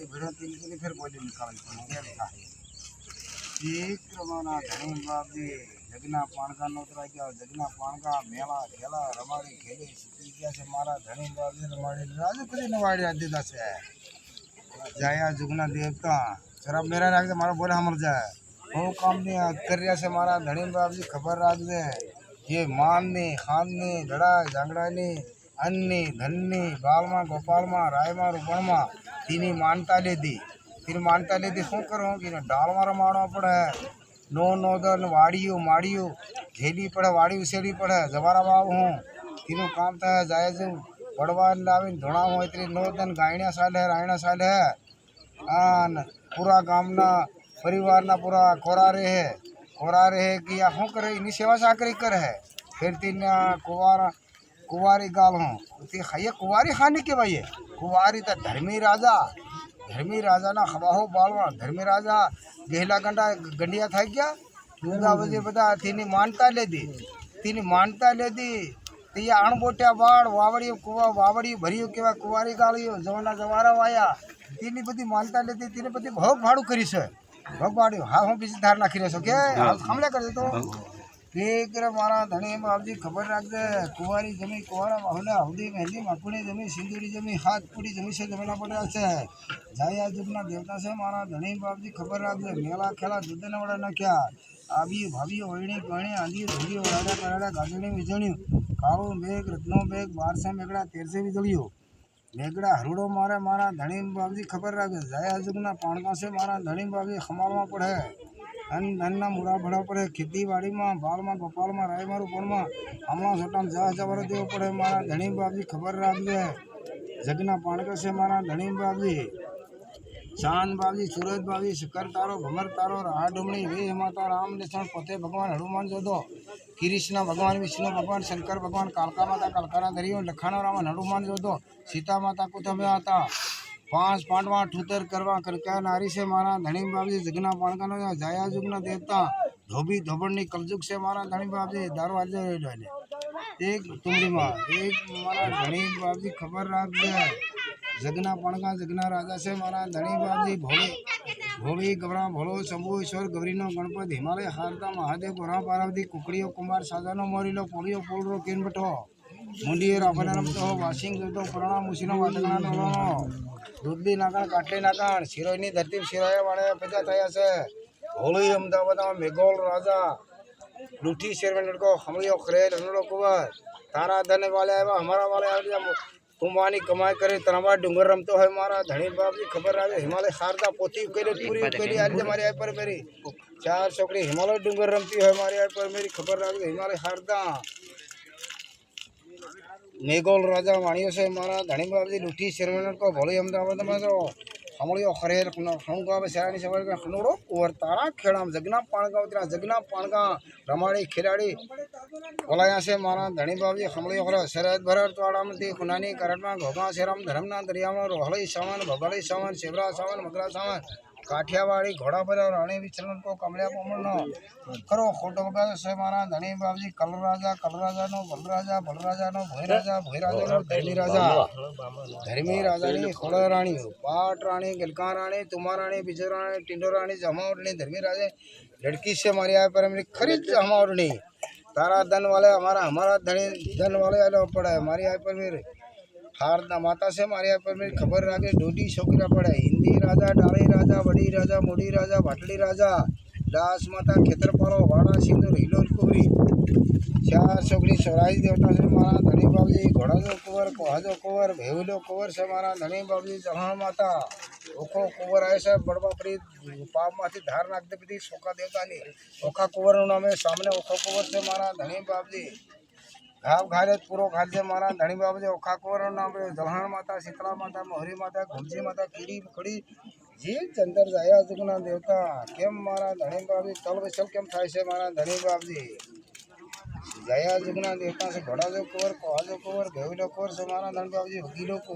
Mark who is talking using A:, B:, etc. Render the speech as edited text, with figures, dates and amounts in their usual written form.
A: दी भिड़ो तीन के लिए फिर बोली निकाल एक रवाना धनी बाप जी जगना पान का नोतरा क्या जगना पान का मेला खेला रमाड़ी खेले सीधी क्या से मारा धनी बाप जी रमाड़ी राजू कभी नवाड़ी आदि दस है जाया जुगना देवता शराब मेरा राख दे मारा बोले हमर जाए वो काम नहीं कर रिया से मारा धनी बाप जी खबर राख दे ये मान ने खान ने लड़ाई झगड़ा ने अन्नी धन्नी बालमा गोपालमा रायमा रुपणमा तीनी मानता ले दी फिर मानता ले दी शू करो कि डाल मारा मारना पड़े नो नोदन वाड़ियो माड़ियो झेली पड़े वाड़ी उसेड़ी पड़े जवारा बाब हूँ तीनों काम था जाए जो बड़वा लावीन धोना हो इतनी नोदन गायणा साल है रायणा साल है आन पूरा गामना परिवार ना पूरा कोरा रहे कि या शू करे इनी सेवा साकरी कर है फिर तीन कुवारी गाल हूँ खाइए कुवारी खाने के भाई कुवारी तो धर्मी राजा ना खबाहो बालवा धर्मी राजा गेहला गंडिया था क्या दूंगा वजह बता तीनी मानता ले दी तो ये अणबोटिया बाड़ वावड़ी भरियो केवा कुवारी गालियो जवाना जवारा वाया तीनी बधी मानता लेती तीने बधी भोग भाड़ू करी से भोग भाड़ू हाँ हम बीजी धार नाखी रहो के हमले कर दे तो एक मारा धनी बाबजी खबर रख दे कुवारी जमी कुवारा माहौला हल्दी मेहंदी मकुड़ी जमी सिंदूरी जमी हाथ पूरी जमी से जमेला पड़ा से जाया जुगना देवता से मारा धनी बाबजी खबर रख दे मेला खेला दूध ने वड़ा न क्या आबी भाभी ओळणी गणी आंधी धोली वड़ा कराड़ा गाजणी विजणी काळो बेग रत्नो बेग 12 मेगड़ा 13 विजलियो मेगड़ा हरुड़ो मारे मारा धनी बाबजी खबर रख दे जाया जुगना पाणका से मारा धनी बाबजी खमालवा पड़े धनना मुड़ा भड़ा पड़े खेती बाड़ी में बाल में गोपाल में राय मारू पर में हमला सोटाम जा जबर देव पड़े मारा धनी बाबजी खबर राख दे जगना पाणका से मारा धनी बाबजी चांद बाबजी सूरज बाबजी शिखर तारो भमर तारो राह डुमणी वे माता राम लक्ष्मण पते भगवान हनुमान जोधो कृष्ण भगवान विष्णु भगवान शंकर भगवान कालका माता कालकाना धरियो लखानो राम हनुमान जोधो सीता माता कुतुब आता 5 पांडवा ठूतर करवा करका नारी से मारा धनी बाबजी जगना पाणका नो जाया जुगना देवता धोबी धोबड़नी कलजुग से मारा धनी बाबजी दारू वाले एक तुमरी माँ एक मारा धनी बाबजी खबर राख दे जगना पाणका जगना राजा से मारा धनी बाबजी भोली गबरा भोलो शंभु ईश्वर गौरीनो गणपत हिमालय हारता महादेव गोरा पार्वती कुकड़ियो कुमार साजानो मोरीलो पोलियो पोलरो केन बटो मुंडियो राफना रमतो वाशिंग जोतो पुराणा मुसीनो वाटकना नो दूधी नाकण काटली नाकण शिरोनी धरती शिराया वाड़े पैदा थया से होली अहमदाबाद में मेघोल राजा लूठी शेरवेंड को हमलियो खरेल हनड़ो कुवर तारा धन वाले आवा हमारा वाले आवा तुमानी कमाई करे तनावा डूंगर रमतो है मारा धनी बाप जी खबर आवे हिमालय हारदा पोती केले पूरी केली आज हमारे आई पर मेरी 4 छोकरी हिमालय डूंगर रमती है हमारे आई पर मेरी खबर आवे हिमालय हारदा मेघोल राजा वाणियों से मारा धनी बाबजी लूठी शेरवेंड को भोली अहमदाबाद में तो हमलियो खरेर खणुका शरानी सवार का खनोड़ो और तारा खेड़ाम जगना पाणका रमाड़ी खिलाड़ी बोलाया से मारा धनी बाबजी हमलियो खरा शरद भरर तोड़ा में दी खुनानी करटमा घोगा शेरम धर्मना दरिया में रोहड़ी सावन भगड़ी सावन शिवरा सावन मगरा सावन काठियावाड़ी घोड़ा पर रानी विचरण को कमलिया पोमनो करो फोटो बगा से मारा धनी बाबजी कल राजा नो बल राजा नो भोई राजा नो धर्मी राजा नी खोड़ रानी पाट रानी गिलका रानी तुमा रानी बिजर रानी टिंडो रानी जमावरनी धर्मी राजा लड़की से मारी आए पर मेरी खरीद जमावरनी तारा धन वाले हमारा धनी धन वाले आलो पड़ा है मारी आए पर मेरे हार माता से मारे पर मेरी खबर राखे डोडी छोकरा पड़े हिंदी राजा डाली राजा बड़ी राजा मोड़ी राजा भाटली राजा दास माता खेतर पारो वाड़ा सिंदूर हिलोर कुबरी 4 छोकरी सोराई देवता से मारा धनी बाबजी घोड़ा जो कुंवर कोहा जो कुंवर भेवलो कुंवर से मारा धनी बाबजी जहाँ माता ओखो कुंवर ऐसे बड़वा परी पाप माथी धार नाख दे पी सोखा देवता नी ओखा कुंवर नामे सामने ओखो कुंवर से मारा धनी बाबजी घाव घाले पूरो घाल से मारा धनी बाबजी ओखा कुंवर नाम जवाहर माता शीतला माता मोहरी माता घुमसी माता कीड़ी मकड़ी जी चंदर जाया जुगना देवता केम मारा धनी बाबजी तल बचल केम थाय से मारा धनी बाबजी जाया जुगना देवता से घोड़ा जो कुंवर कोहा जो कुंवर भेवलो कुंवर से मारा धनी बाबजी वकीलो